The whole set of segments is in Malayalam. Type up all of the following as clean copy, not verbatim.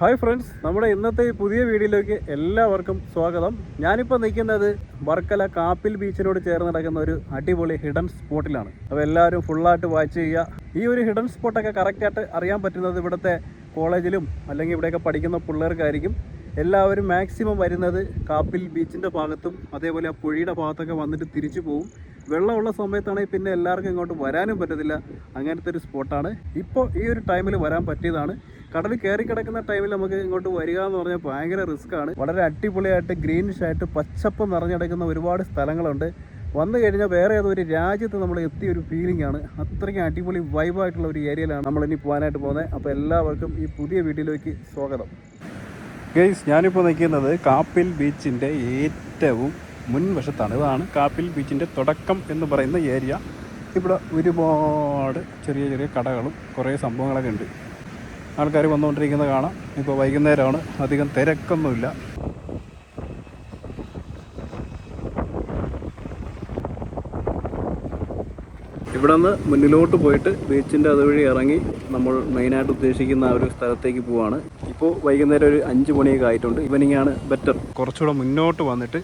ഹായ് ഫ്രണ്ട്സ്, നമ്മുടെ ഇന്നത്തെ ഈ പുതിയ വീഡിയോയിലേക്ക് എല്ലാവർക്കും സ്വാഗതം. ഞാനിപ്പോൾ നിൽക്കുന്നത് വർക്കല കാപ്പിൽ ബീച്ചിനോട് ചേർന്ന് നടക്കുന്ന ഒരു അടിപൊളി ഹിഡൻ സ്പോട്ടിലാണ്. അപ്പോൾ എല്ലാവരും ഫുള്ളായിട്ട് വാച്ച് ചെയ്യുക. ഈ ഒരു ഹിഡൻ സ്പോട്ടൊക്കെ കറക്റ്റായിട്ട് അറിയാൻ പറ്റുന്നത് ഇവിടുത്തെ കോളേജിലും അല്ലെങ്കിൽ ഇവിടെയൊക്കെ പഠിക്കുന്ന പിള്ളേർക്കായിരിക്കും. എല്ലാവരും മാക്സിമം വരുന്നത് കാപ്പിൽ ബീച്ചിൻ്റെ ഭാഗത്തും അതേപോലെ ആ പുഴയുടെ ഭാഗത്തൊക്കെ വന്നിട്ട് തിരിച്ചു പോകും. വെള്ളമുള്ള സമയത്താണെങ്കിൽ പിന്നെ എല്ലാവർക്കും ഇങ്ങോട്ട് വരാനും പറ്റത്തില്ല. അങ്ങനത്തെ ഒരു സ്പോട്ടാണ്. ഇപ്പോൾ ഈ ഒരു ടൈമിൽ വരാൻ പറ്റിയതാണ്. കടൽ കയറി കിടക്കുന്ന ടൈമിൽ നമുക്ക് ഇങ്ങോട്ട് വരിക എന്ന് പറഞ്ഞാൽ ഭയങ്കര റിസ്ക്കാണ്. വളരെ അടിപൊളിയായിട്ട് ഗ്രീനിഷായിട്ട് പച്ചപ്പ് നിറഞ്ഞെടുക്കുന്ന ഒരുപാട് സ്ഥലങ്ങളുണ്ട്. വന്നു കഴിഞ്ഞാൽ വേറെ ഏതൊരു രാജ്യത്ത് നമ്മൾ എത്തിയ ഒരു ഫീലിംഗ് ആണ്. അത്രയ്ക്കും അടിപൊളി വൈബായിട്ടുള്ള ഒരു ഏരിയയിലാണ് നമ്മളിനി പോകാനായിട്ട് പോകുന്നത്. അപ്പോൾ എല്ലാവർക്കും ഈ പുതിയ വീഡിയോയിലേക്ക് സ്വാഗതം. ഗൈസ്, ഞാനിപ്പോൾ നിൽക്കുന്നത് കാപ്പിൽ ബീച്ചിൻ്റെ ഏറ്റവും മുൻവശത്താണ്. ഇതാണ് കാപ്പിൽ ബീച്ചിൻ്റെ തുടക്കം എന്ന് പറയുന്ന ഏരിയ. ഇവിടെ ഒരുപാട് ചെറിയ ചെറിയ കടകളും കുറേ സംഭവങ്ങളൊക്കെ ഉണ്ട്. ആൾക്കാർ വന്നുകൊണ്ടിരിക്കുന്നത് കാണാം. ഇപ്പോൾ വൈകുന്നേരമാണ്, അധികം തിരക്കൊന്നുമില്ല. ഇവിടെ നിന്ന് മുന്നിലോട്ട് പോയിട്ട് ബീച്ചിൻ്റെ അതുവഴി ഇറങ്ങി നമ്മൾ മെയിനായിട്ട് ഉദ്ദേശിക്കുന്ന ആ ഒരു സ്ഥലത്തേക്ക് പോവാണ്. ഇപ്പോൾ വൈകുന്നേരം ഒരു 5 മണിയൊക്കെ ആയിട്ടുണ്ട്. ഈവനിങ് ആണ് ബെറ്റർ. കുറച്ചുകൂടെ മുന്നോട്ട് വന്നിട്ട്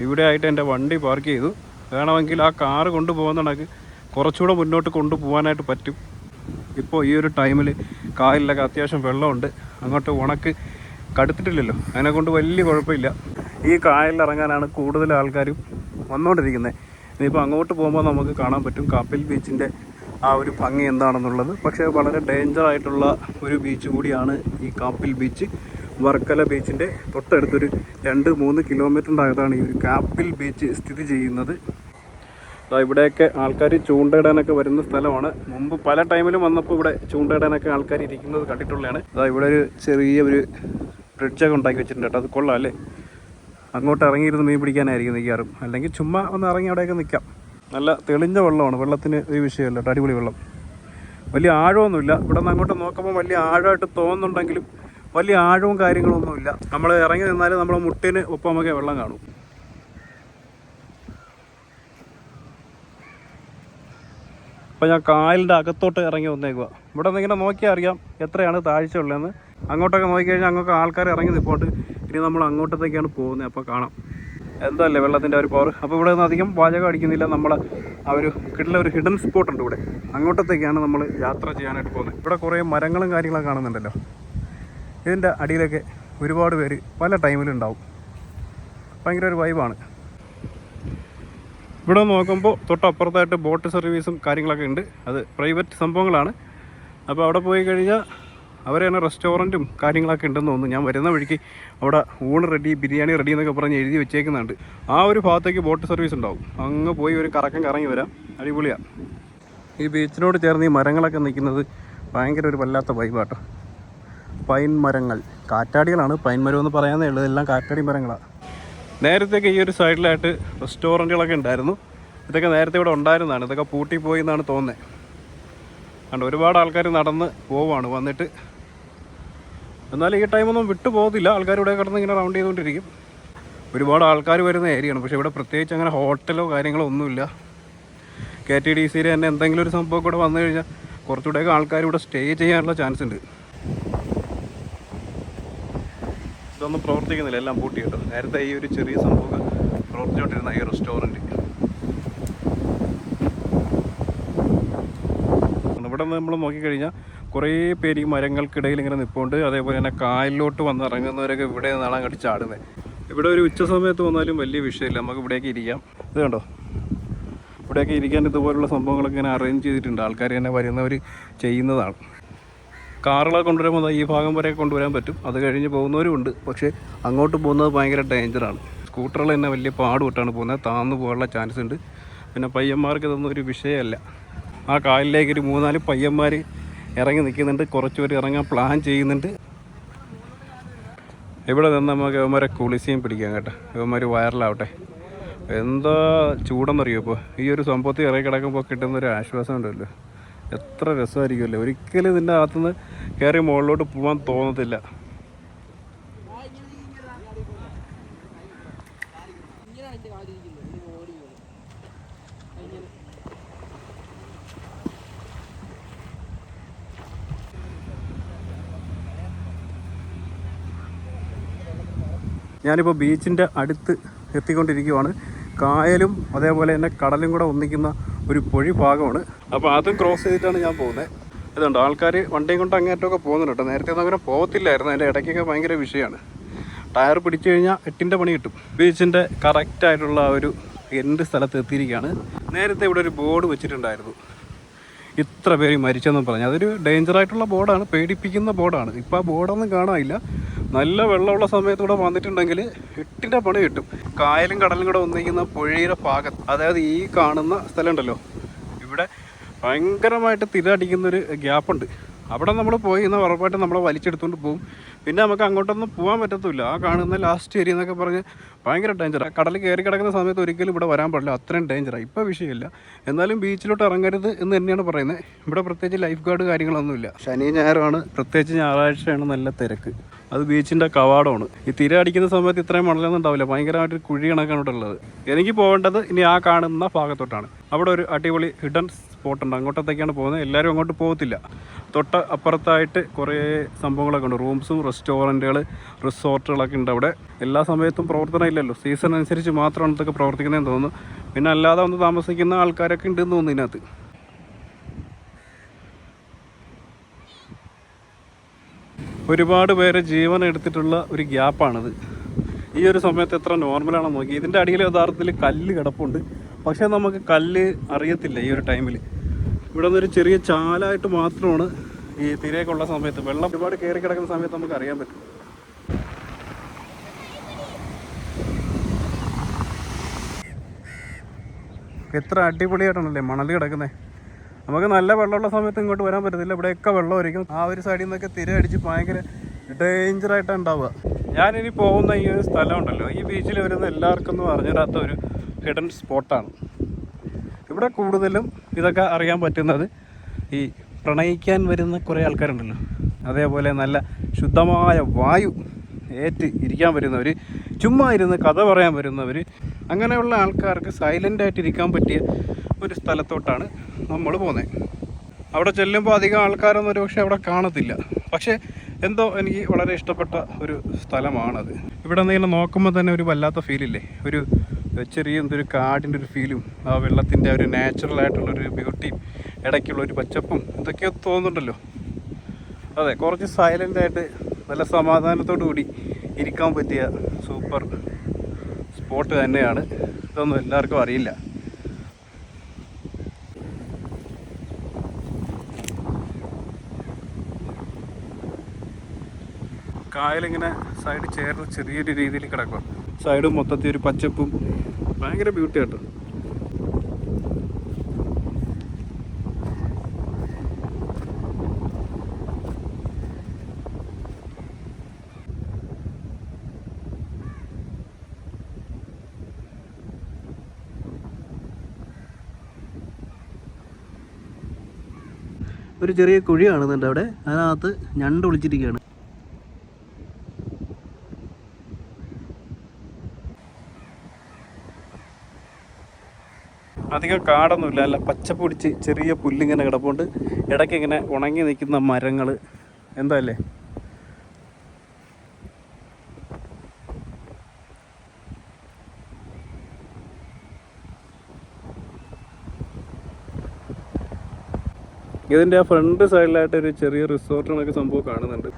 ഇവിടെ ആയിട്ട് എൻ്റെ വണ്ടി പാർക്ക് ചെയ്തു. വേണമെങ്കിൽ ആ കാറ് കൊണ്ടുപോകുന്നുണ്ടെങ്കിൽ കുറച്ചുകൂടെ മുന്നോട്ട് കൊണ്ടുപോകാനായിട്ട് പറ്റും. ഇപ്പോൾ ഈ ഒരു ടൈമിൽ കായലിലൊക്കെ അത്യാവശ്യം വെള്ളമുണ്ട്. അങ്ങോട്ട് ഉണക്ക് കടുത്തിട്ടില്ലല്ലോ, അതിനെക്കൊണ്ട് വലിയ കുഴപ്പമില്ല. ഈ കായലിൽ ഇറങ്ങാനാണ് കൂടുതൽ ആൾക്കാരും വന്നുകൊണ്ടിരിക്കുന്നത്. ഇനിയിപ്പോൾ അങ്ങോട്ട് പോകുമ്പോൾ നമുക്ക് കാണാൻ പറ്റും കാപ്പിൽ ബീച്ചിൻ്റെ ആ ഒരു ഭംഗി എന്താണെന്നുള്ളത്. പക്ഷേ വളരെ ഡേഞ്ചറായിട്ടുള്ള ഒരു ബീച്ച് കൂടിയാണ് ഈ കാപ്പിൽ ബീച്ച്. വർക്കല ബീച്ചിൻ്റെ തൊട്ടടുത്തൊരു 2-3 കിലോമീറ്ററിൻ്റെ അകത്താണ് ഈ ഒരു കാപ്പിൽ ബീച്ച് സ്ഥിതി ചെയ്യുന്നത്. ഇവിടെയൊക്കെ ആൾക്കാർ ചൂണ്ടയിടാനൊക്കെ വരുന്ന സ്ഥലമാണ്. മുമ്പ് പല ടൈമിലും വന്നപ്പോൾ ഇവിടെ ചൂണ്ടയിടാനൊക്കെ ആൾക്കാർ ഇരിക്കുന്നത് കണ്ടിട്ടുള്ളതാണ്. ഇവിടെ ഒരു ചെറിയൊരു ബ്രിഡ്ജൊക്കെ ഉണ്ടാക്കി വെച്ചിട്ടുണ്ട് കേട്ടോ. അത് കൊള്ളാം അല്ലേ? അങ്ങോട്ട് ഇറങ്ങിയിരുന്ന് മീൻ പിടിക്കാനായിരിക്കും നിൽക്കാറും. അല്ലെങ്കിൽ ചുമ്മാ ഒന്ന് ഇറങ്ങി അവിടെയൊക്കെ നിൽക്കാം. നല്ല തെളിഞ്ഞ വെള്ളമാണ്, വെള്ളത്തിന് ഒരു വിഷയമല്ല കേട്ടോ. അടിപൊളി വെള്ളം. വലിയ ആഴമൊന്നുമില്ല. ഇവിടെ നിന്ന് അങ്ങോട്ട് നോക്കുമ്പോൾ വലിയ ആഴമായിട്ട് തോന്നുന്നുണ്ടെങ്കിലും വലിയ ആഴവും കാര്യങ്ങളൊന്നുമില്ല. നമ്മൾ ഇറങ്ങി നിന്നാൽ നമ്മുടെ മുട്ടിന് ഒപ്പമൊക്കെ വെള്ളം കാണും. അപ്പോൾ ഞാൻ കായലിൻ്റെ അകത്തോട്ട് ഇറങ്ങി വന്നേക്കുക. ഇവിടെ നിന്ന് ഇങ്ങനെ നോക്കിയാൽ അറിയാം എത്രയാണ് താഴ്ച ഉള്ളതെന്ന്. അങ്ങോട്ടൊക്കെ നോക്കിക്കഴിഞ്ഞാൽ അങ്ങോട്ട് ആൾക്കാർ ഇറങ്ങി നിൽപ്പോട്ട്. ഇനി നമ്മൾ അങ്ങോട്ടത്തേക്കാണ് പോകുന്നത്. അപ്പോൾ കാണാം എന്തല്ലേ വെള്ളത്തിൻ്റെ ഒരു പവർ. അപ്പോൾ ഇവിടെ നിന്ന് അധികം പാചകം അടിക്കുന്നില്ല. നമ്മൾ ആ ഒരു ഒരു ഹിഡൻ സ്പോട്ടുണ്ട് ഇവിടെ. അങ്ങോട്ടത്തേക്കാണ് നമ്മൾ യാത്ര ചെയ്യാനായിട്ട് പോകുന്നത്. ഇവിടെ കുറേ മരങ്ങളും കാര്യങ്ങളൊക്കെ കാണുന്നുണ്ടല്ലോ. ഇതിൻ്റെ അടിയിലൊക്കെ ഒരുപാട് പേര് പല ടൈമിലുണ്ടാവും. ഭയങ്കര ഒരു വൈബാണ്. ഇവിടെ നോക്കുമ്പോൾ തൊട്ടപ്പുറത്തായിട്ട് ബോട്ട് സർവീസും കാര്യങ്ങളൊക്കെ ഉണ്ട്. അത് പ്രൈവറ്റ് സംഭവങ്ങളാണ്. അപ്പോൾ അവിടെ പോയി കഴിഞ്ഞാൽ അവർ തന്നെ റെസ്റ്റോറൻറ്റും കാര്യങ്ങളൊക്കെ ഉണ്ടെന്ന് തോന്നുന്നു. ഞാൻ വരുന്ന വഴിക്ക് അവിടെ ഊണ് റെഡി, ബിരിയാണി റെഡി എന്നൊക്കെ പറഞ്ഞ് എഴുതി വെച്ചേക്കുന്നുണ്ട്. ആ ഒരു ഭാഗത്തേക്ക് ബോട്ട് സർവീസ് ഉണ്ടാവും. അങ്ങ് പോയി ഒരു കറക്കം കറങ്ങി വരാം. അടിപൊളിയാണ്. ഈ ബീച്ചിനോട് ചേർന്ന് ഈ മരങ്ങളൊക്കെ നിൽക്കുന്നത് ഭയങ്കര ഒരു വല്ലാത്ത വൈബാട്ടോ. പൈൻ മരങ്ങൾ, കാറ്റാടികളാണ്. പൈൻ മരം എന്ന് പറയാനേ ഉള്ളത്, എല്ലാം കാറ്റാടി മരങ്ങളാണ്. നേരത്തെയൊക്കെ ഈ ഒരു സൈഡിലായിട്ട് റെസ്റ്റോറൻറ്റുകളൊക്കെ ഉണ്ടായിരുന്നു. ഇതൊക്കെ നേരത്തെ ഇവിടെ ഉണ്ടായിരുന്നതാണ്. ഇതൊക്കെ പൂട്ടിപ്പോയി എന്നാണ് തോന്നുന്നത്. അതുകൊണ്ട് ഒരുപാട് ആൾക്കാർ നടന്ന് പോവാണ് വന്നിട്ട്. എന്നാൽ ഈ ടൈമൊന്നും വിട്ടു പോകത്തില്ല. ആൾക്കാർ ഇവിടെ കിടന്ന് ഇങ്ങനെ റൗണ്ട് ചെയ്തുകൊണ്ടിരിക്കും. ഒരുപാട് ആൾക്കാർ വരുന്ന ഏരിയയാണ്. പക്ഷേ ഇവിടെ പ്രത്യേകിച്ച് അങ്ങനെ ഹോട്ടലോ കാര്യങ്ങളോ ഒന്നുമില്ല. KTDCയിൽ തന്നെ എന്തെങ്കിലും ഒരു സംഭവം കൂടെ വന്നു കഴിഞ്ഞാൽ കുറച്ചുകൂടെയൊക്കെ ആൾക്കാർ ഇവിടെ സ്റ്റേ ചെയ്യാനുള്ള ചാൻസ് ഉണ്ട്. ഇതൊന്നും പ്രവർത്തിക്കുന്നില്ല, എല്ലാം പൂട്ടി കേട്ടോ. നേരത്തെ ഈ ഒരു ചെറിയ സംഭവം പ്രവർത്തിച്ചുകൊണ്ടിരുന്ന ഈ റെസ്റ്റോറൻറ്റ്. ഇവിടെ നിന്ന് നമ്മൾ നോക്കിക്കഴിഞ്ഞാൽ കുറേ പേര് ഈ മരങ്ങൾക്കിടയിൽ ഇങ്ങനെ നിൽപ്പുണ്ട്. അതേപോലെ തന്നെ കായലിലോട്ട് വന്ന് ഇറങ്ങുന്നവരൊക്കെ ഇവിടെ നിന്നാണ് അങ്ങോട്ട് ചാടുന്നത്. ഇവിടെ ഒരു ഉച്ച സമയത്ത് വന്നാലും വലിയ വിഷയമില്ല, നമുക്ക് ഇവിടേക്ക് ഇരിക്കാം. ഇത് കണ്ടോ, ഇവിടെയൊക്കെ ഇരിക്കാൻ ഇതുപോലുള്ള സംഭവങ്ങളൊക്കെ ഇങ്ങനെ അറേഞ്ച് ചെയ്തിട്ടുണ്ട്. ആൾക്കാർ തന്നെ വരുന്നവർ ചെയ്യുന്നതാണ്. കാറുകളൊക്കെ കൊണ്ടുവരുമ്പോൾ ഈ ഭാഗം വരെ കൊണ്ടുവരാൻ പറ്റും. അത് കഴിഞ്ഞ് പോകുന്നവരും ഉണ്ട്. പക്ഷേ അങ്ങോട്ട് പോകുന്നത് ഭയങ്കര ഡേഞ്ചറാണ്. സ്കൂട്ടറുകൾ തന്നെ വലിയ പാടുപെട്ടാണ് പോകുന്നത്. താന്നു പോകാനുള്ള ചാൻസ് ഉണ്ട്. പിന്നെ പയ്യന്മാർക്ക് ഇതൊന്നും ഒരു വിഷയമല്ല. ആ കായലിലേക്ക് ഒരു 3-4 പയ്യന്മാർ ഇറങ്ങി നിൽക്കുന്നുണ്ട്. കുറച്ച് പേര് ഇറങ്ങാൻ പ്ലാൻ ചെയ്യുന്നുണ്ട്. ഇവിടെ നിന്ന് നമുക്ക് ഇവന്മാരെ കുളിസിയും പിടിക്കാം കേട്ടോ. ഇവന്മാർ വൈറലാവട്ടെ. എന്താ ചൂടെന്നറിയോ ഇപ്പോൾ ഈ ഒരു സംഭവത്തിൽ ഇറങ്ങി കിടക്കുമ്പോൾ കിട്ടുന്നൊരു ആശ്വാസം ഉണ്ടല്ലോ. എത്ര രസമായിരിക്കുമല്ലേ. ഒരിക്കലും ഇതിൻ്റെ അകത്തുനിന്ന് കയറി മുകളിലോട്ട് പോകാൻ തോന്നത്തില്ല. ഞാനിപ്പോൾ ബീച്ചിൻ്റെ അടുത്ത് എത്തിക്കൊണ്ടിരിക്കുവാണ്. കായലും അതേപോലെ തന്നെ കടലും കൂടെ ഒന്നിക്കുന്ന ഒരു പൊഴി ഭാഗമാണ്. അപ്പോൾ അതും ക്രോസ് ചെയ്തിട്ടാണ് ഞാൻ പോകുന്നത്. ഇതുണ്ട് ആൾക്കാർ വണ്ടിയും കൊണ്ട് അങ്ങേറ്റമൊക്കെ പോകുന്നുണ്ട് കേട്ടോ. നേരത്തെ ഒന്നും അങ്ങനെ പോകത്തില്ലായിരുന്നു. അതിൻ്റെ ഇടയ്ക്കൊക്കെ ഭയങ്കര വിഷയമാണ്. ടയർ പിടിച്ചു കഴിഞ്ഞാൽ 8ൻ്റെ പണി കിട്ടും. ബീച്ചിൻ്റെ കറക്റ്റായിട്ടുള്ള ഒരു എൻഡ് സ്ഥലത്ത് എത്തിയിരിക്കുകയാണ്. നേരത്തെ ഇവിടെ ഒരു ബോർഡ് വെച്ചിട്ടുണ്ടായിരുന്നു, ഇത്ര പേര് മരിച്ചെന്നും പറഞ്ഞു. അതൊരു ഡേഞ്ചറായിട്ടുള്ള ബോർഡാണ്, പേടിപ്പിക്കുന്ന ബോർഡാണ്. ഇപ്പോൾ ആ ബോർഡൊന്നും കാണാനില്ല. നല്ല വെള്ളമുള്ള സമയത്തൂടെ വന്നിട്ടുണ്ടെങ്കിൽ 8ൻ്റെ പണി കിട്ടും. കായലും കടലും കൂടെ ഒന്നിക്കുന്ന പുഴയുടെ ഭാഗത്ത്, അതായത് ഈ കാണുന്ന സ്ഥലം ഉണ്ടല്ലോ, ഇവിടെ ഭയങ്കരമായിട്ട് തിരടിക്കുന്നൊരു ഗ്യാപ്പുണ്ട്. അവിടെ നമ്മൾ പോയി എന്നാൽ ഉറപ്പായിട്ട് നമ്മളെ വലിച്ചെടുത്തുകൊണ്ട് പോകും. പിന്നെ നമുക്ക് അങ്ങോട്ടൊന്നും പോകാൻ പറ്റത്തില്ല. ആ കാണുന്ന ലാസ്റ്റ് ഏരിയ എന്നൊക്കെ പറഞ്ഞ് ഭയങ്കര ഡേഞ്ചറാണ്. കടൽ കയറി കിടക്കുന്ന സമയത്ത് ഒരിക്കലും ഇവിടെ വരാൻ പാടില്ല, അത്രയും ഡേഞ്ചറാണ്. ഇപ്പോൾ വിഷയമില്ല. എന്നാലും ബീച്ചിലോട്ട് ഇറങ്ങരുത് എന്ന് തന്നെയാണ് പറയുന്നത്. ഇവിടെ പ്രത്യേകിച്ച് ലൈഫ് ഗാർഡ് കാര്യങ്ങളൊന്നുമില്ല. ശനി ഞായറാണ്, പ്രത്യേകിച്ച് ഞായറാഴ്ചയാണ് നല്ല തിരക്ക്. അത് ബീച്ചിൻ്റെ കവാടമാണ്. ഈ തിര അടിക്കുന്ന സമയത്ത് ഇത്രയും മണലൊന്നും ഉണ്ടാവില്ല, ഭയങ്കരമായിട്ടൊരു കുഴി കണക്കാണ് ഇവിടെ ഉള്ളത്. എനിക്ക് പോകേണ്ടത് ഇനി ആ കാണുന്ന ഭാഗത്തോട്ടാണ്. അവിടെ ഒരു അടിപൊളി ഹിഡൻ സ്പോട്ടുണ്ട്, അങ്ങോട്ടത്തേക്കാണ് പോകുന്നത്. എല്ലാവരും അങ്ങോട്ട് പോകത്തില്ല. തൊട്ട് അപ്പുറത്തായിട്ട് കുറേ സംഭവങ്ങളൊക്കെ ഉണ്ട്, റൂംസും റെസ്റ്റോറൻറ്റുകൾ റിസോർട്ടുകളൊക്കെ ഉണ്ട്. അവിടെ എല്ലാ സമയത്തും പ്രവർത്തനം ഇല്ലല്ലോ, സീസൺ അനുസരിച്ച് മാത്രമാണ് ഇതൊക്കെ പ്രവർത്തിക്കുന്നതെന്ന് തോന്നുന്നു. പിന്നെ അല്ലാതെ വന്ന് താമസിക്കുന്ന ആൾക്കാരൊക്കെ ഉണ്ടെന്ന് തോന്നുന്നു ഇതിനകത്ത്. ഒരുപാട് പേര് ജീവൻ എടുത്തിട്ടുള്ള ഒരു ഗ്യാപ്പാണിത്. ഈ ഒരു സമയത്ത് എത്ര നോർമലാണെന്ന് നോക്കി. ഇതിൻ്റെ അടിയിൽ യഥാർത്ഥത്തിൽ കല്ല് കിടപ്പുണ്ട്, പക്ഷേ നമുക്ക് കല്ല് അറിയത്തില്ല ഈ ഒരു ടൈമിൽ. ഇവിടെ നിന്നൊരു ചെറിയ ചാലായിട്ട് മാത്രമാണ് ഈ തിരയൊക്കെയുള്ള സമയത്ത്, വെള്ളം ഒരുപാട് കയറി കിടക്കുന്ന സമയത്ത് നമുക്ക് അറിയാൻ പറ്റും. എത്ര അടിപൊളിയായിട്ടാണല്ലേ മണൽ കിടക്കുന്നത്. നമുക്ക് നല്ല വെള്ളമുള്ള സമയത്ത് ഇങ്ങോട്ട് വരാൻ പറ്റത്തില്ല, ഇവിടെയൊക്കെ വെള്ളമായിരിക്കും. ആ ഒരു സൈഡിൽ നിന്നൊക്കെ തിര അടിച്ച് ഭയങ്കര ഡേഞ്ചറായിട്ടാണ് ഉണ്ടാവുക. ഞാനിനി പോകുന്ന ഈ ഒരു സ്ഥലം ഉണ്ടല്ലോ, ഈ ബീച്ചിൽ വരുന്ന എല്ലാവർക്കും ഒന്നും അറിഞ്ഞിടാത്ത ഒരു ഹിഡൻ സ്പോട്ടാണ്. ഇവിടെ കൂടുതലും ഇതൊക്കെ അറിയാൻ പറ്റുന്നത് ഈ പ്രണയിക്കാൻ വരുന്ന കുറേ ആൾക്കാരുണ്ടല്ലോ, അതേപോലെ നല്ല ശുദ്ധമായ വായു ഏറ്റ് ഇരിക്കാൻ വരുന്നവർ, ചുമ്മാ ഇരുന്ന് കഥ പറയാൻ വരുന്നവർ, അങ്ങനെയുള്ള ആൾക്കാർക്ക് സൈലൻ്റായിട്ട് ഇരിക്കാൻ പറ്റിയ ഒരു സ്ഥലത്തോട്ടാണ് നമ്മൾ പോകുന്നത്. അവിടെ ചെല്ലുമ്പോൾ അധികം ആൾക്കാരൊന്നും ഒരു പക്ഷേ അവിടെ കാണത്തില്ല, പക്ഷേ എന്തോ എനിക്ക് വളരെ ഇഷ്ടപ്പെട്ട ഒരു സ്ഥലമാണത്. ഇവിടെ നിന്ന് ഇങ്ങനെ നോക്കുമ്പോൾ തന്നെ ഒരു വല്ലാത്ത ഫീലില്ലേ, ഒരു ചെറിയ എന്തൊരു കാടിൻ്റെ ഒരു ഫീലും, ആ വെള്ളത്തിൻ്റെ ഒരു നാച്ചുറലായിട്ടുള്ളൊരു ബ്യൂട്ടിയും ഇടയ്ക്കുള്ളൊരു പച്ചപ്പും ഇതൊക്കെയോ തോന്നുന്നുണ്ടല്ലോ. അതെ, കുറച്ച് സൈലൻ്റായിട്ട് നല്ല സമാധാനത്തോടു കൂടി ഇരിക്കാൻ പറ്റിയ സൂപ്പർ സ്പോട്ട് തന്നെയാണ്. ഇതൊന്നും എല്ലാവർക്കും അറിയില്ല. കായലിങ്ങനെ സൈഡ് ചേർന്ന് ചെറിയൊരു രീതിയിൽ കിടക്കുക, സൈഡ് മൊത്തത്തിൽ ഒരു പച്ചപ്പും ഭയങ്കര ബ്യൂട്ടി ആട്ടോ. ഒരു ചെറിയ കുഴി കാണുന്നുണ്ട് അവിടെ, അതിനകത്ത് ഞണ്ട് ഒളിച്ചിരിക്കുകയാണ്. അധികം കാടൊന്നുമില്ല, അല്ല പച്ചപ്പ് പിടിച്ച് ചെറിയ പുല്ലിങ്ങനെ കിടപ്പുണ്ട്. ഇടയ്ക്ക് ഇങ്ങനെ ഉണങ്ങി നിൽക്കുന്ന മരങ്ങൾ, എന്താ അല്ലേ. ഇതിൻ്റെ ആ ഫ്രണ്ട് സൈഡിലായിട്ട് ഒരു ചെറിയ റിസോർട്ടുകളൊക്കെ സംഭവം കാണുന്നുണ്ട്.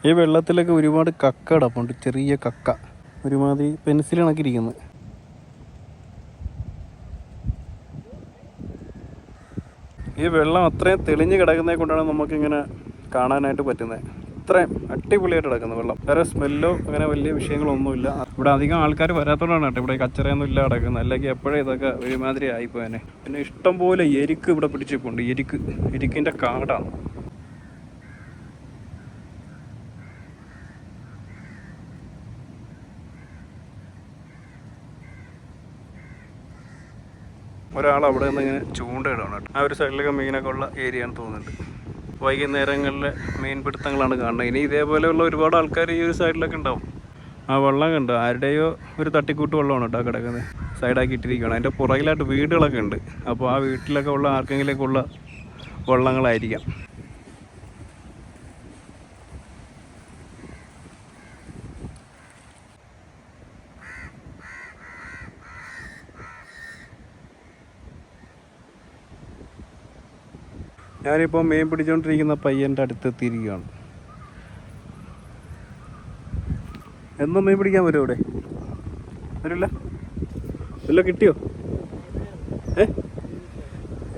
ഈ വെള്ളത്തിലൊക്കെ ഒരുപാട് കക്ക കിടപ്പുണ്ട്, ചെറിയ കക്ക, ഒരുമാതിരി പെൻസിൽ കണക്കിരിക്കുന്നത്. ഈ വെള്ളം അത്രയും തെളിഞ്ഞ് കിടക്കുന്നത് കൊണ്ടാണ് നമുക്കിങ്ങനെ കാണാനായിട്ട് പറ്റുന്നത്. അത്രയും അടിപൊളിയായിട്ട് കിടക്കുന്നത് വെള്ളം. വേറെ സ്മെല്ലോ അങ്ങനെ വലിയ വിഷയങ്ങളൊന്നുമില്ല. ഇവിടെ അധികം ആൾക്കാർ വരാത്തതുകൊണ്ടാണ് കേട്ടോ ഇവിടെ കച്ചറയൊന്നും ഇല്ല കിടക്കുന്നത്, അല്ലെങ്കിൽ എപ്പോഴും ഇതൊക്കെ ഒരുമാതിരി ആയിപ്പോയനെ. പിന്നെ ഇഷ്ടം പോലെ എരിക്ക് ഇവിടെ പിടിച്ചിട്ടുണ്ട്, എരിക്കിൻ്റെ കാടാണ്. ഒരാൾ അവിടെ നിന്ന് ഇങ്ങനെ ചൂണ്ടയിടണം കേട്ടോ. ആ ഒരു സൈഡിലൊക്കെ മീനൊക്കെ ഉള്ള ഏരിയ ആണെന്ന് തോന്നുന്നുണ്ട്. വൈകുന്നേരങ്ങളിലെ മീൻ പിടുത്തങ്ങളാണ് കാണുന്നത്. ഇനി ഇതേപോലെയുള്ള ഒരുപാട് ആൾക്കാർ ഈ ഒരു സൈഡിലൊക്കെ ഉണ്ടാവും. ആ വെള്ളം കണ്ടോ, ആരുടെയോ ഒരു തട്ടിക്കൂട്ട് വെള്ളമാണ് കേട്ടോ കിടക്കുന്നത്, സൈഡാക്കി ഇട്ടിരിക്കുകയാണ്. അതിൻ്റെ പുറകിലായിട്ട് വീടുകളൊക്കെ ഉണ്ട്. അപ്പോൾ ആ വീട്ടിലൊക്കെ ഉള്ള ആർക്കെങ്കിലൊക്കെ ഉള്ള വെള്ളങ്ങളായിരിക്കാം. ഞാനിപ്പോൾ മീൻ പിടിച്ചുകൊണ്ടിരിക്കുന്ന പയ്യൻ്റെ അടുത്തെത്തിയിരിക്കുകയാണ്. എന്നും മീൻ പിടിക്കാൻ വരും ഇവിടെ? വരില്ല? വല്ല കിട്ടിയോ?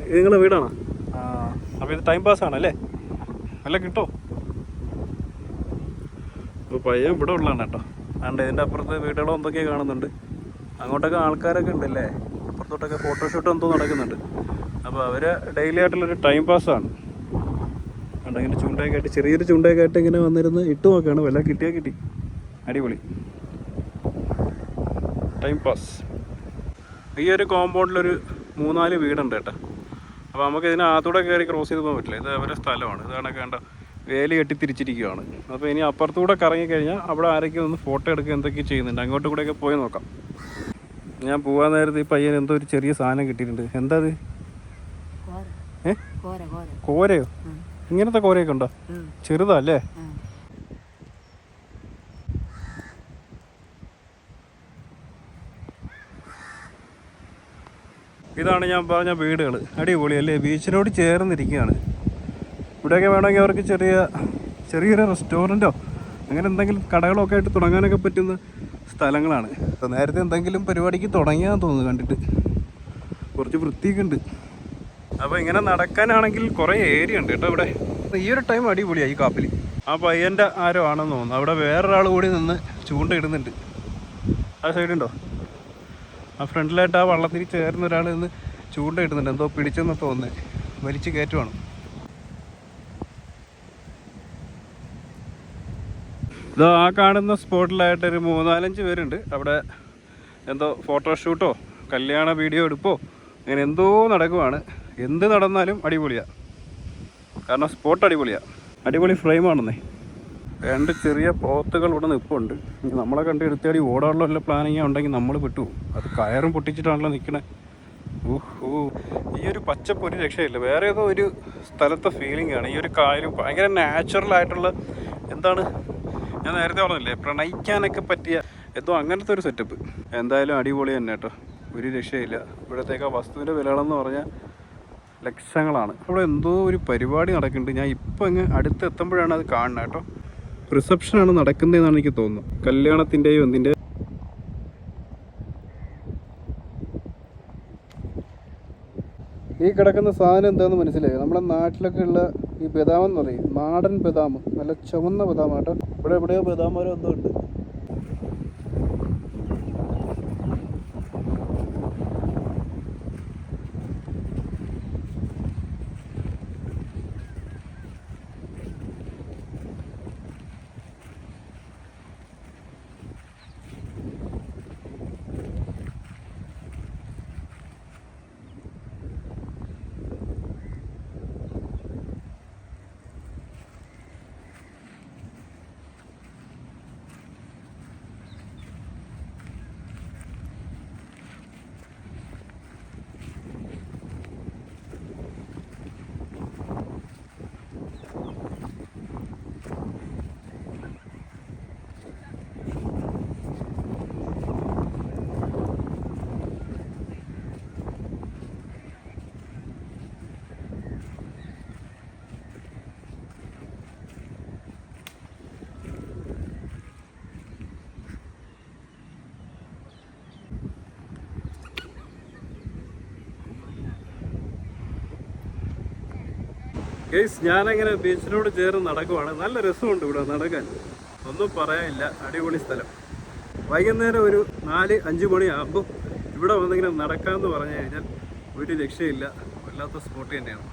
ഇത് നിങ്ങളെ വീടാണോ? ആ, അപ്പോൾ ഇത് ടൈം പാസ്സാണല്ലേ? വല്ല കിട്ടോ? അപ്പോൾ പയ്യൻ ഇവിടെ ഉള്ളതാണ് കേട്ടോ. അതുകൊണ്ട് ഇതിൻ്റെ അപ്പുറത്ത് വീടുകളോ എന്തൊക്കെയോ കാണുന്നുണ്ട്. അങ്ങോട്ടൊക്കെ ആൾക്കാരൊക്കെ ഉണ്ടല്ലേ, അപ്പുറത്തോട്ടൊക്കെ ഫോട്ടോഷൂട്ട് എന്തോ നടക്കുന്നുണ്ട്. അപ്പോൾ അവർ ഡെയിലി ആയിട്ടുള്ളൊരു ടൈം പാസ്സാണ്. അതുകൊണ്ട് ഇങ്ങനെ ചൂണ്ടയൊക്കെ ആയിട്ട്, ചെറിയൊരു ചൂണ്ടയൊക്കെ ആയിട്ട് ഇങ്ങനെ വന്നിരുന്ന് ഇട്ട് നോക്കുകയാണ്. വല്ല കിട്ടിയാൽ കിട്ടി, അടിപൊളി ടൈം പാസ്. ഈ ഒരു കോമ്പൗണ്ടിലൊരു 3-4 വീടുണ്ട് കേട്ടോ. അപ്പോൾ നമുക്ക് ഇതിനകത്തൂടെ കയറി ക്രോസ് ചെയ്ത് പോകാൻ പറ്റില്ല. ഇത് അവരുടെ സ്ഥലമാണ്. ഇതാണ് കണ്ട വേലി കെട്ടി തിരിച്ചിരിക്കുകയാണ്. അപ്പോൾ ഇനി അപ്പുറത്തൂടെ കറങ്ങി കഴിഞ്ഞാൽ അവിടെ ആരൊക്കെ ഒന്ന് ഫോട്ടോ എടുക്കുക എന്തൊക്കെ ചെയ്യുന്നുണ്ട്. അങ്ങോട്ട് കൂടെയൊക്കെ പോയി നോക്കാം. ഞാൻ പോകാൻ നേരത്ത് ഈ പയ്യൻ എന്തോ ഒരു ചെറിയ സാധനം കിട്ടിയിട്ടുണ്ട്. എന്താ അത്? കോരയോ? ഇങ്ങനത്തെ കോരയൊക്കെ ഉണ്ടോ? ചെറുതാ അല്ലേ? ഇതാണ് ഞാൻ പറഞ്ഞ വീടുകൾ. അടിപൊളിയല്ലേ? ബീച്ചിനോട് ചേർന്നിരിക്കുകയാണ്. ഇവിടെയൊക്കെ വേണമെങ്കിൽ അവർക്ക് ചെറിയൊരു റെസ്റ്റോറൻറ്റോ അങ്ങനെ എന്തെങ്കിലും കടകളോ ഒക്കെ ആയിട്ട് തുടങ്ങാനൊക്കെ പറ്റുന്ന സ്ഥലങ്ങളാണ്. നേരത്തെ എന്തെങ്കിലും പരിപാടിക്ക് തുടങ്ങിയാന്ന് തോന്നുന്നു കണ്ടിട്ട്. കുറച്ച് വൃത്തിയൊക്കെ ഉണ്ട്. അപ്പോൾ ഇങ്ങനെ നടക്കാനാണെങ്കിൽ കുറേ ഏരിയ ഉണ്ട് കേട്ടോ ഇവിടെ. ഈ ഒരു ടൈം അടിപൊളിയായി കാപ്പിൽ. ആ പയ്യൻ്റെ ആരോ ആണെന്ന് തോന്നുന്നു. അവിടെ വേറൊരാൾ കൂടി നിന്ന് ചൂണ്ടയിടുന്നുണ്ട്. ആ സൈഡുണ്ടോ? ആ ഫ്രണ്ടിലായിട്ട് ആ വള്ളത്തിൽ ചേർന്ന ഒരാൾ നിന്ന് ചൂണ്ടയിടുന്നുണ്ട്. എന്തോ പിടിച്ചെന്ന് തോന്നുന്നത്. വലിച്ച് കയറ്റുവാണ്. ഇതോ ആ കാണുന്ന സ്പോട്ടിലായിട്ടൊരു 3-4 പേരുണ്ട്. അവിടെ എന്തോ ഫോട്ടോഷൂട്ടോ കല്യാണ വീഡിയോ എടുപ്പോ അങ്ങനെ എന്തോ നടക്കുവാണ്. എന്ത് നടന്നാലും അടിപൊളിയാണ്. കാരണം സ്പോട്ട് അടിപൊളിയാണ്. അടിപൊളി ഫ്രെയിമാണെന്നേ. 2 ചെറിയ പോത്തുകൾ ഇവിടെ നിൽപ്പുണ്ട്. നമ്മളെ കണ്ട് എടുത്തേടി ഓടാനുള്ള വല്ല പ്ലാനിങ് ഉണ്ടെങ്കിൽ നമ്മൾ വിട്ടു. അത് കയറും പൊട്ടിച്ചിട്ടാണല്ലോ നിൽക്കണേ. ഓഹോ, ഈ ഒരു പച്ചപ്പ് ഒരു രക്ഷയില്ല. വേറെ ഏതോ ഒരു സ്ഥലത്തെ ഫീലിംഗ് ആണ്. ഈ ഒരു കായലും ഭയങ്കര നാച്ചുറൽ ആയിട്ടുള്ള, എന്താണ് ഞാൻ നേരത്തെ പറഞ്ഞില്ലേ, പ്രണയിക്കാനൊക്കെ പറ്റിയ എന്തോ അങ്ങനത്തെ ഒരു സെറ്റപ്പ്. എന്തായാലും അടിപൊളി തന്നെ കേട്ടോ, ഒരു രക്ഷയില്ല. ഇവിടത്തേക്ക് ആ വസ്തുവിൻ്റെ വിലകളെന്ന് പറഞ്ഞാൽ ലക്ഷങ്ങളാണ്. അവിടെ എന്തോ ഒരു പരിപാടി നടക്കുന്നുണ്ട്. ഞാൻ ഇപ്പം അങ്ങ് അടുത്തെത്തുമ്പോഴാണ് അത് കാണുന്നത് കേട്ടോ. റിസപ്ഷനാണ് നടക്കുന്നതെന്നാണ് എനിക്ക് തോന്നുന്നത്. കല്യാണത്തിൻ്റെയോ എന്തിൻ്റെ. ഈ കിടക്കുന്ന സാധനം എന്താണെന്ന് മനസ്സിലായോ? നമ്മുടെ നാട്ടിലൊക്കെ ഉള്ള ഈ ബദാം എന്ന് പറയും, നാടൻ ബദാം, നല്ല ചുവന്ന ബദാം കേട്ടോ. ഇവിടെ എവിടെയോ ബദാം മരം എന്തോ ഉണ്ട്. ഗെയ്സ്, ഞാനങ്ങനെ ബീച്ചിനോട് ചേർന്ന് നടക്കുവാണ്. നല്ല രസമുണ്ട് ഇവിടെ നടക്കാൻ, ഒന്നും പറയാനില്ല. അടിപൊളി സ്ഥലം. വൈകുന്നേരം ഒരു 4-5 മണിയാകുമ്പോൾ ഇവിടെ വന്നിങ്ങനെ നടക്കാമെന്ന് പറഞ്ഞു കഴിഞ്ഞാൽ ഒരു രക്ഷയില്ല. വല്ലാത്ത സ്പോട്ട് തന്നെയാണ്.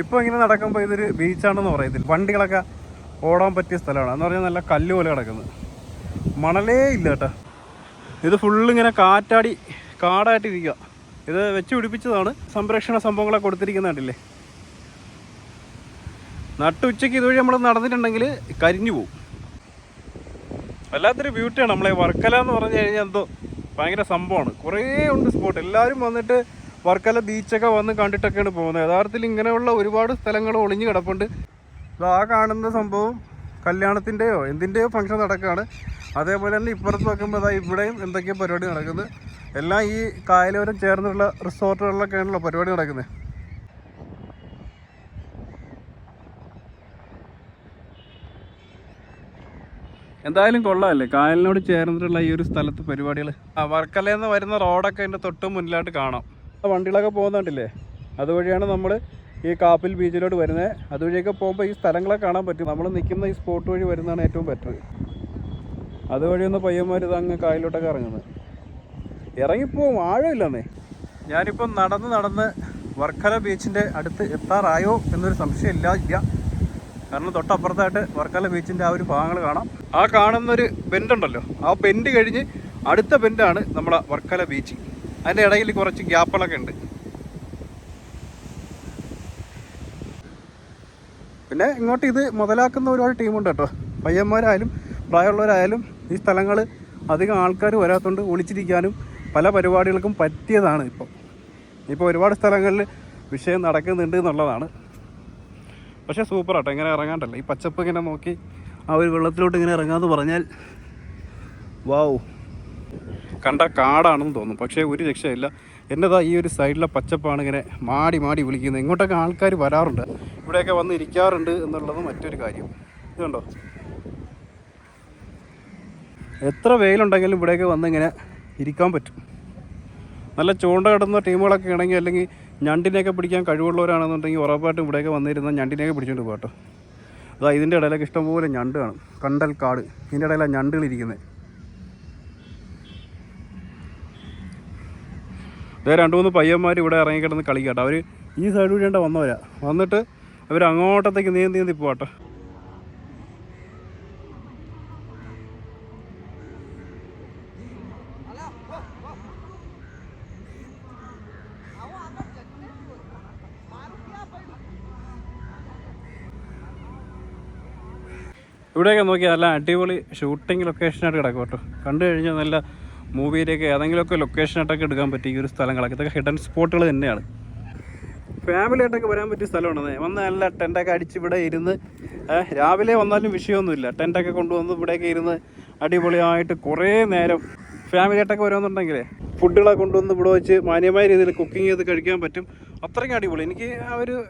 ഇപ്പോൾ ഇങ്ങനെ നടക്കുമ്പോൾ ഇതൊരു ബീച്ചാണെന്ന് പറയത്തില്ല. വണ്ടികളൊക്കെ ഓടാൻ പറ്റിയ സ്ഥലമാണ്. എന്ന് പറഞ്ഞാൽ നല്ല കല്ല് പോലെ കിടക്കുന്നത്, മണലേ ഇല്ല കേട്ടോ. ഇത് ഫുള്ളിങ്ങനെ കാറ്റാടി കാടായിട്ടിരിക്കുക. ഇത് വെച്ച് പിടിപ്പിച്ചതാണ്. സംരക്ഷണ സംഭവങ്ങളൊക്കെ കൊടുത്തിരിക്കുന്ന കണ്ടില്ലേ. നട്ടുച്ചയ്ക്ക് ഇതുവഴി നമ്മൾ നടന്നിട്ടുണ്ടെങ്കിൽ കരിഞ്ഞു പോകും. വല്ലാത്തൊരു ബ്യൂട്ടിയാണ് നമ്മളെ വർക്കല എന്ന് പറഞ്ഞു കഴിഞ്ഞാൽ. എന്തോ ഭയങ്കര സംഭവമാണ്. കുറേ ഉണ്ട് സ്പോട്ട്. എല്ലാവരും വന്നിട്ട് വർക്കല ബീച്ചൊക്കെ വന്ന് കണ്ടിട്ടൊക്കെയാണ് പോകുന്നത്. യഥാർത്ഥത്തിൽ ഇങ്ങനെയുള്ള ഒരുപാട് സ്ഥലങ്ങൾ ഒളിഞ്ഞു കിടപ്പുണ്ട്. ആ കാണുന്ന സംഭവം കല്യാണത്തിൻ്റെയോ എന്തിൻ്റെയോ ഫംഗ്ഷൻ നടക്കുകയാണ്. അതേപോലെ തന്നെ ഇപ്പുറത്ത് നോക്കുമ്പോൾ ഇവിടെയും എന്തൊക്കെയോ പരിപാടി നടക്കുന്നത്. എല്ലാം ഈ കായലോരം ചേർന്നുള്ള റിസോർട്ടുകളിലൊക്കെയാണല്ലോ പരിപാടി നടക്കുന്നത്. എന്തായാലും കൊള്ളാമല്ലേ കായലിനോട് ചേർന്നിട്ടുള്ള ഈ ഒരു സ്ഥലത്ത് പരിപാടികൾ. വർക്കലയിൽ നിന്ന് വരുന്ന റോഡൊക്കെ അതിൻ്റെ തൊട്ട് മുന്നിലായിട്ട് കാണാം. വണ്ടികളൊക്കെ പോകുന്നുണ്ടല്ലേ, അതുവഴിയാണ് നമ്മൾ ഈ കാപ്പിൽ ബീച്ചിലോട്ട് വരുന്നത്. അതുവഴിയൊക്കെ പോകുമ്പോൾ ഈ സ്ഥലങ്ങളൊക്കെ കാണാൻ പറ്റും. നമ്മൾ നിൽക്കുന്ന ഈ സ്പോട്ട് വഴി വരുന്നതാണ് ഏറ്റവും ബെറ്റർ. അതുവഴിയൊന്ന് പയ്യന്മാർ ഇതങ്ങ് കായലിലോട്ടൊക്കെ ഇറങ്ങുന്നത്. ഇറങ്ങിപ്പോവും, ആഴമില്ലെന്നേ. ഞാനിപ്പം നടന്ന് വർക്കല ബീച്ചിൻ്റെ അടുത്ത് എത്താറായോ എന്നൊരു സംശയം ഇല്ല. കാരണം തൊട്ടപ്പുറത്തായിട്ട് വർക്കല ബീച്ചിൻ്റെ ആ ഒരു ഭാഗങ്ങൾ കാണാം. ആ കാണുന്നൊരു ബെൻഡുണ്ടല്ലോ, ആ ബെൻഡ് കഴിഞ്ഞ് അടുത്ത ബെൻഡാണ് നമ്മുടെ വർക്കല ബീച്ച്. അതിൻ്റെ ഇടയിൽ കുറച്ച് ഗ്യാപ്പുകളൊക്കെ ഉണ്ട്. പിന്നെ ഇങ്ങോട്ട് ഇത് മുതലാക്കുന്ന ഒരുപാട് ടീമുണ്ട് കേട്ടോ. പയ്യന്മാരായാലും പ്രായമുള്ളവരായാലും ഈ സ്ഥലങ്ങൾ അധികം ആൾക്കാർ വരാത്തതുകൊണ്ട് ഒളിച്ചിരിക്കാനും പല പരിപാടികൾക്കും പറ്റിയതാണ്. ഇപ്പോൾ ഒരുപാട് സ്ഥലങ്ങളിൽ വിഷയം നടക്കുന്നുണ്ട് എന്നുള്ളതാണ്. പക്ഷേ സൂപ്പറാട്ടോ, ഇങ്ങനെ ഇറങ്ങാണ്ടല്ലോ. ഈ പച്ചപ്പ് ഇങ്ങനെ നോക്കി ആ ഒരു വെള്ളത്തിലോട്ട് ഇങ്ങനെ ഇറങ്ങാമെന്ന് പറഞ്ഞാൽ വാവ്, കണ്ട കാടാണെന്ന് തോന്നും. പക്ഷേ ഒരു രക്ഷയില്ല. എന്നതാ ഈ ഒരു സൈഡിലെ പച്ചപ്പാണ് ഇങ്ങനെ മാടി വിളിക്കുന്നത്. ഇങ്ങോട്ടൊക്കെ ആൾക്കാർ വരാറുണ്ട്, ഇവിടെയൊക്കെ വന്ന് ഇരിക്കാറുണ്ട് എന്നുള്ളത് മറ്റൊരു കാര്യം. ഇതുണ്ടോ, എത്ര വെയിലുണ്ടെങ്കിലും ഇവിടെയൊക്കെ വന്ന് ഇങ്ങനെ ഇരിക്കാൻ പറ്റും. നല്ല ചൂണ്ട കിടന്ന ടീമുകളൊക്കെ ആണെങ്കിൽ, അല്ലെങ്കിൽ ഞണ്ടിനെയൊക്കെ പിടിക്കാൻ കഴിവുള്ളവരാണെന്നുണ്ടെങ്കിൽ ഉറപ്പായിട്ടും ഇവിടെയൊക്കെ വന്നിരുന്ന ഞണ്ടിനെയൊക്കെ പിടിച്ചുകൊണ്ട് പോകട്ടോ. അതാ ഇതിൻ്റെ ഇടയിലൊക്കെ ഇഷ്ടംപോലെ ഞണ്ട് കാണും. കണ്ടൽ കാട്, ഇതിൻ്റെ ഇടയിലാണ് ഞണ്ടുകളിരിക്കുന്നത്. അതേ 2-3 പയ്യന്മാർ ഇവിടെ ഇറങ്ങിക്കിടന്ന് കളിക്കട്ടോ. അവർ ഈ സൈഡ് വഴിയാണ്ട് വന്നവരാ. വന്നിട്ട് അവർ അങ്ങോട്ടത്തേക്ക് നീന്തി പോകട്ടോ. ഇവിടെയൊക്കെ നോക്കിയാൽ നല്ല അടിപൊളി ഷൂട്ടിംഗ് ലൊക്കേഷനായിട്ട് കിടക്കും കേട്ടോ. കണ്ടു കഴിഞ്ഞാൽ നല്ല മൂവിയിലേക്ക് ഏതെങ്കിലുമൊക്കെ ലൊക്കേഷനായിട്ടൊക്കെ എടുക്കാൻ പറ്റിയ ഒരു സ്ഥലങ്ങളൊക്കെ. ഇതൊക്കെ ഹിഡൻ സ്പോട്ടുകൾ തന്നെയാണ്. ഫാമിലിയായിട്ടൊക്കെ വരാൻ പറ്റിയ സ്ഥലമാണ്. വന്ന് നല്ല ടെൻ്റൊക്കെ അടിച്ച് ഇവിടെ ഇരുന്ന് രാവിലെ വന്നാലും വിഷയമൊന്നുമില്ല. ടെൻ്റൊക്കെ കൊണ്ടുവന്ന് ഇവിടെയൊക്കെ ഇരുന്ന് അടിപൊളിയായിട്ട് കുറേ നേരം ഫാമിലിയായിട്ടൊക്കെ വരുമെന്നുണ്ടെങ്കിലേ ഫുഡുകളൊക്കെ കൊണ്ടുവന്ന് ഇവിടെ വെച്ച് മാന്യമായ രീതിയിൽ കുക്കിംഗ് ചെയ്ത് കഴിക്കാൻ പറ്റും. അത്രയ്ക്കും അടിപൊളി. എനിക്ക്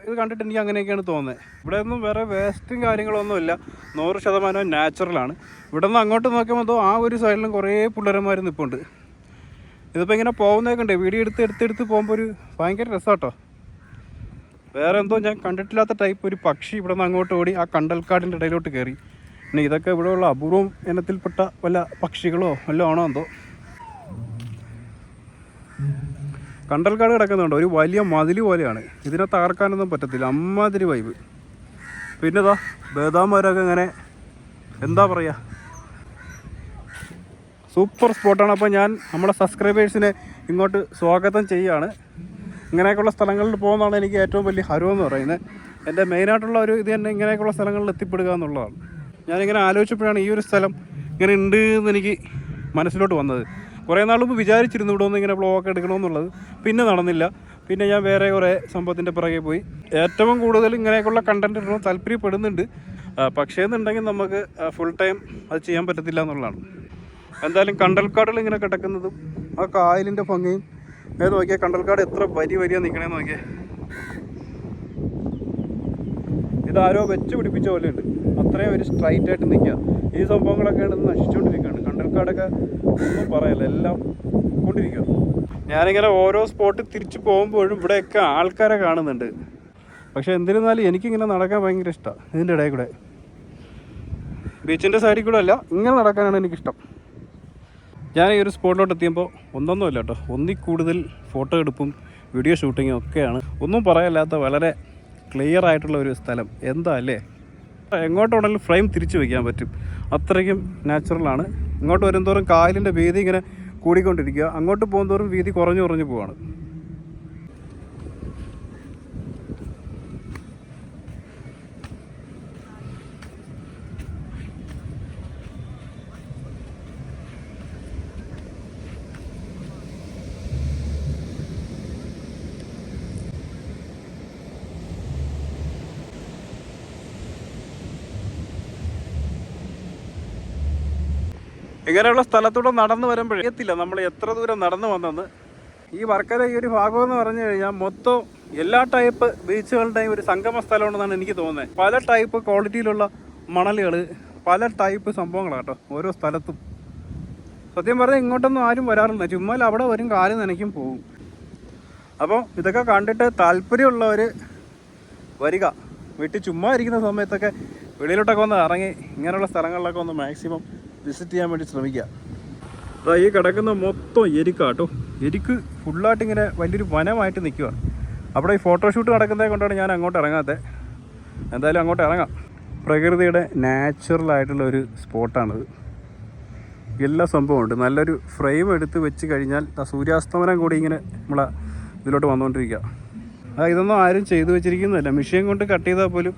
ഇത് കണ്ടിട്ട് എനിക്ക് അങ്ങനെയൊക്കെയാണ് തോന്നുന്നത്. ഇവിടെ ഒന്നും വേറെ വേസ്റ്റും കാര്യങ്ങളൊന്നുമില്ല. 100% നാച്ചുറലാണ്. ഇവിടെ നിന്ന് അങ്ങോട്ട് നോക്കുമ്പോൾ ആ ഒരു സൈഡിലും കുറേ പിള്ളേരന്മാർ നിൽപ്പുണ്ട്. ഇതിപ്പോൾ ഇങ്ങനെ പോകുന്നതൊക്കെ ഉണ്ട്. വീഡിയോ എടുത്ത് പോകുമ്പോൾ ഒരു ഭയങ്കര രസമാട്ടോ. വേറെ എന്തോ ഞാൻ കണ്ടിട്ടില്ലാത്ത ടൈപ്പ് ഒരു പക്ഷി ഇവിടെ നിന്ന് അങ്ങോട്ട് ഓടി ആ കണ്ടൽക്കാടിൻ്റെ ഇടയിലോട്ട് കയറി. പിന്നെ ഇതൊക്കെ ഇവിടെയുള്ള അപൂർവം ഇനത്തിൽപ്പെട്ട വല്ല പക്ഷികളോ വല്ലതും ആണോ എന്തോ. കണ്ടൽക്കാട് കിടക്കുന്നുണ്ടോ, ഒരു വലിയ മതിൽ പോലെയാണ്. ഇതിനെ തകർക്കാനൊന്നും പറ്റത്തില്ല, അമ്മാതിരി വൈബ്. പിന്നെ ഇതാ ബദാമരൊക്കെ ഇങ്ങനെ എന്താ പറയുക, സൂപ്പർ സ്പോട്ടാണ്. അപ്പോൾ ഞാൻ നമ്മളെ സബ്സ്ക്രൈബേഴ്സിനെ ഇങ്ങോട്ട് സ്വാഗതം ചെയ്യുകയാണ്. ഇങ്ങനെയൊക്കെയുള്ള സ്ഥലങ്ങളിൽ പോകുന്നതാണ് എനിക്ക് ഏറ്റവും വലിയ ഹരമെന്ന് പറയുന്നത്. എൻ്റെ മെയിനായിട്ടുള്ള ഒരു ഇത് തന്നെ ഇങ്ങനെയൊക്കെയുള്ള സ്ഥലങ്ങളിൽ എത്തിപ്പെടുക എന്നുള്ളതാണ്. ഞാനിങ്ങനെ ആലോചിച്ചപ്പോഴാണ് ഈ ഒരു സ്ഥലം ഇങ്ങനെ ഉണ്ട് എന്ന് എനിക്ക് മനസ്സിലോട്ട് വന്നത്. കുറേ നാൾ മുമ്പ് വിചാരിച്ചിരുന്നു ഇവിടെ ഒന്ന് ഇങ്ങനെ വ്ളോഗൊക്കെ എടുക്കണമെന്നുള്ളത്. പിന്നെ നടന്നില്ല. പിന്നെ ഞാൻ വേറെ കുറേ സംഭവത്തിൻ്റെ പുറകെ പോയി. ഏറ്റവും കൂടുതൽ ഇങ്ങനെയൊക്കെയുള്ള കണ്ടൻറ്റ് ഇടണം താല്പര്യപ്പെടുന്നുണ്ട്. പക്ഷേ എന്നുണ്ടെങ്കിൽ നമുക്ക് ഫുൾ ടൈം അത് ചെയ്യാൻ പറ്റത്തില്ല എന്നുള്ളതാണ്. എന്തായാലും കണ്ടൽക്കാടുകൾ ഇങ്ങനെ കിടക്കുന്നതും ആ കായലിൻ്റെ ഭംഗിയും നോക്കിയാൽ കണ്ടൽക്കാട് എത്ര വരിയാണ് നിൽക്കണേന്ന് നോക്കിയാൽ. ഇതാരോ വെച്ച് പിടിപ്പിച്ച പോലെ ഉണ്ട്. അത്രയും ഒരു സ്ട്രൈറ്റ് ആയിട്ട് നിൽക്കുക. ഈ സംഭവങ്ങളൊക്കെ നശിച്ചുകൊണ്ടിരിക്കുകയാണ്. കണ്ടൽക്കാടൊക്കെ ഒന്നും പറയല്ല, എല്ലാം കൊണ്ടിരിക്കുക. ഞാനിങ്ങനെ ഓരോ സ്പോട്ട് തിരിച്ചു പോകുമ്പോഴും ഇവിടെയൊക്കെ ആൾക്കാരെ കാണുന്നുണ്ട്. പക്ഷെ എന്നിരുന്നാലും എനിക്കിങ്ങനെ നടക്കാൻ ഭയങ്കര ഇഷ്ടമാണ്. ഇതിൻ്റെ ഇടയിൽ കൂടെ ബീച്ചിൻ്റെ സൈഡിൽ കൂടെ അല്ല, ഇങ്ങനെ നടക്കാനാണ് എനിക്കിഷ്ടം. ഞാൻ ഈ ഒരു സ്പോട്ടിലോട്ട് എത്തിയപ്പോൾ ഒന്നൊന്നുമില്ല കേട്ടോ, ഒന്നിൽ കൂടുതൽ ഫോട്ടോ എടുപ്പും വീഡിയോ ഷൂട്ടിങ്ങും ഒക്കെയാണ്. ഒന്നും പറയാല്ലാത്ത വളരെ ക്ലിയർ ആയിട്ടുള്ള ഒരു സ്ഥലം. എന്താ അല്ലേ, എങ്ങോട്ടാണെങ്കിലും ഫ്രെയിം തിരിച്ചു വയ്ക്കാൻ പറ്റും. അത്രയ്ക്കും നാച്ചുറലാണ്. ഇങ്ങോട്ട് വരുന്തോറും കായലിൻ്റെ വീതി ഇങ്ങനെ കൂടിക്കൊണ്ടിരിക്കുക. അങ്ങോട്ട് പോകുന്തോറും വീതി കുറഞ്ഞു പോവാണ്. ഇങ്ങനെയുള്ള സ്ഥലത്തൂടെ നടന്നു വരുമ്പോഴേ എത്തില്ല നമ്മൾ എത്ര ദൂരം നടന്നു വന്നെന്ന്. ഈ വർക്കല ഈ ഒരു ഭാഗം എന്ന് പറഞ്ഞു കഴിഞ്ഞാൽ മൊത്തം എല്ലാ ടൈപ്പ് ബീച്ചുകളുടെയും ഒരു സംഗമ സ്ഥലമുണ്ടെന്നാണ് എനിക്ക് തോന്നുന്നത്. പല ടൈപ്പ് ക്വാളിറ്റിയിലുള്ള മണലുകൾ, പല ടൈപ്പ് സംഭവങ്ങളാണ് കേട്ടോ ഓരോ സ്ഥലത്തും. സത്യം പറഞ്ഞാൽ ഇങ്ങോട്ടൊന്നും ആരും വരാറില്ല, ചുമ്മാ അവിടെ വരും, കാല് നനയ്ക്കും പോകും. അപ്പോൾ ഇതൊക്കെ കണ്ടിട്ട് താല്പര്യമുള്ളവർ വരിക. വീട്ടിൽ ചുമ്മാ ഇരിക്കുന്ന സമയത്തൊക്കെ വെളിയിലോട്ടൊക്കെ ഒന്ന് ഇറങ്ങി ഇങ്ങനെയുള്ള സ്ഥലങ്ങളിലൊക്കെ ഒന്ന് മാക്സിമം വിസിറ്റ് ചെയ്യാൻ വേണ്ടി ശ്രമിക്കുക. അതാ ഈ കിടക്കുന്ന മൊത്തം എരിക്കാട്ടോ. എരിക്ക് ഫുള്ളായിട്ട് ഇങ്ങനെ വലിയൊരു വനമായിട്ട് നിൽക്കുക. അവിടെ ഈ ഫോട്ടോഷൂട്ട് നടക്കുന്നതെ കൊണ്ടാണ് ഞാൻ അങ്ങോട്ട് ഇറങ്ങാത്തത്. എന്തായാലും അങ്ങോട്ട് ഇറങ്ങാം. പ്രകൃതിയുടെ നാച്ചുറലായിട്ടുള്ള ഒരു സ്പോട്ടാണിത്. എല്ലാ സംഭവമുണ്ട്. നല്ലൊരു ഫ്രെയിം എടുത്ത് വെച്ച് കഴിഞ്ഞാൽ സൂര്യാസ്തമനം കൂടി ഇങ്ങനെ നമ്മളെ ഇതിലോട്ട് വന്നുകൊണ്ടിരിക്കുക. ഇതൊന്നും ആരും ചെയ്തു വെച്ചിരിക്കുന്നതല്ല. മെഷീൻ കൊണ്ട് കട്ട് ചെയ്താൽ പോലും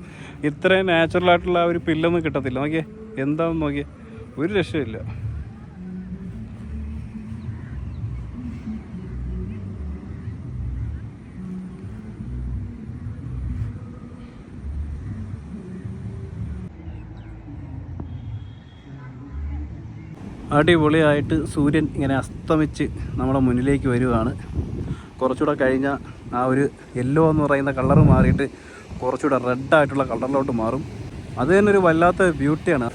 ഇത്രയും നാച്ചുറലായിട്ടുള്ള ഒരു പില്ലൊന്നും കിട്ടത്തില്ല. നോക്കിയേ എന്താണെന്ന് നോക്കിയേ, ഒരു രക്ഷയില്ല. അടിപൊളിയായിട്ട് സൂര്യൻ ഇങ്ങനെ അസ്തമിച്ച് നമ്മുടെ മുന്നിലേക്ക് വരുവാണ്. കുറച്ചുകൂടെ കഴിഞ്ഞാൽ ആ ഒരു യെല്ലോ എന്ന് പറയുന്ന കളറ് മാറിയിട്ട് കുറച്ചുകൂടെ റെഡായിട്ടുള്ള കളറിലോട്ട് മാറും. അത് തന്നെ ഒരു വല്ലാത്ത ബ്യൂട്ടിയാണ്.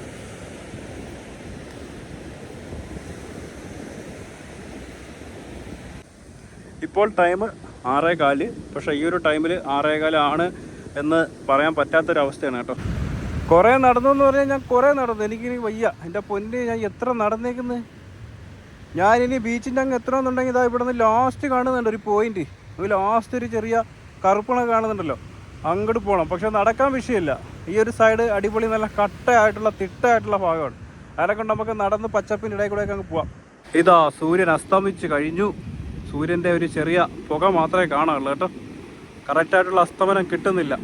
ഇപ്പോൾ ടൈം 6:15. പക്ഷേ ഈ ഒരു ടൈമിൽ 6:15 ആണ് എന്ന് പറയാൻ പറ്റാത്തൊരവസ്ഥയാണ് കേട്ടോ. കുറേ നടന്നു എന്ന് പറഞ്ഞാൽ ഞാൻ കുറേ നടന്നു, എനിക്കിനി വയ്യ. എൻ്റെ പൊന്നെ, ഞാൻ എത്ര നടന്നേക്കുന്നത്. ഞാനിനി ബീച്ചിൻ്റെ അങ്ങ് എത്രയെന്നുണ്ടെങ്കിൽ ഇതാ ഇവിടെ നിന്ന് ലാസ്റ്റ് കാണുന്നുണ്ട് ഒരു പോയിന്റ്. ലാസ്റ്റ് ഒരു ചെറിയ കറുപ്പണ കാണുന്നുണ്ടല്ലോ, അങ്ങോട്ട് പോകണം. പക്ഷെ നടക്കാൻ വിഷയമില്ല. ഈ ഒരു സൈഡ് അടിപൊളി നല്ല കട്ടയായിട്ടുള്ള തിട്ടായിട്ടുള്ള ഭാഗമാണ്. അതിനെ കൊണ്ട് നമുക്ക് നടന്ന് പച്ചപ്പിൻ്റെ ഇടയിൽ കൂടെയൊക്കെ അങ്ങ് പോവാം. ഇതാ സൂര്യൻ അസ്തമിച്ച് കഴിഞ്ഞു. സൂര്യൻ്റെ ഒരു ചെറിയ പുക മാത്രമേ കാണാറുള്ളൂ കേട്ടോ. കറക്റ്റായിട്ടുള്ള അസ്തമനം കിട്ടുന്നില്ല.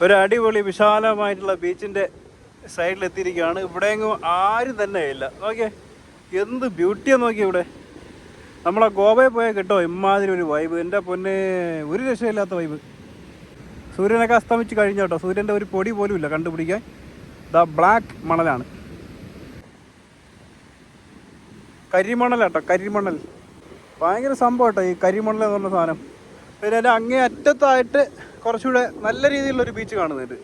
ഒരു അടിപൊളി വിശാലമായിട്ടുള്ള ബീച്ചിൻ്റെ സൈഡിലെത്തിയിരിക്കുകയാണ്. ഇവിടെയെങ്ങും ആരും തന്നെ ഇല്ല. നോക്കിയേ എന്ത് ബ്യൂട്ടിയാണ് നോക്കിയേ. ഇവിടെ നമ്മളെ ഗോവയിൽ പോയാൽ കിട്ടോ ഇമാതിരി ഒരു വൈബ്. എൻ്റെ പൊന്നെ, ഒരു രക്ഷയില്ലാത്ത വൈബ്. സൂര്യനൊക്കെ അസ്തമിച്ച് കഴിഞ്ഞു കേട്ടോ. സൂര്യൻ്റെ ഒരു പൊടി പോലും ഇല്ല കണ്ടുപിടിക്കാൻ. ബ്ലാക്ക് മണലാണ്, കരിമണലാട്ടോ, കരിമണൽ. ഭയങ്കര സംഭവം കേട്ടോ ഈ കരിമണൽ എന്ന് പറഞ്ഞ സാധനം. പിന്നെ അതിൻ്റെ അങ്ങേ അറ്റത്തായിട്ട് കുറച്ചുകൂടെ നല്ല രീതിയിലുള്ളൊരു ബീച്ച് കാണുന്നുണ്ട്.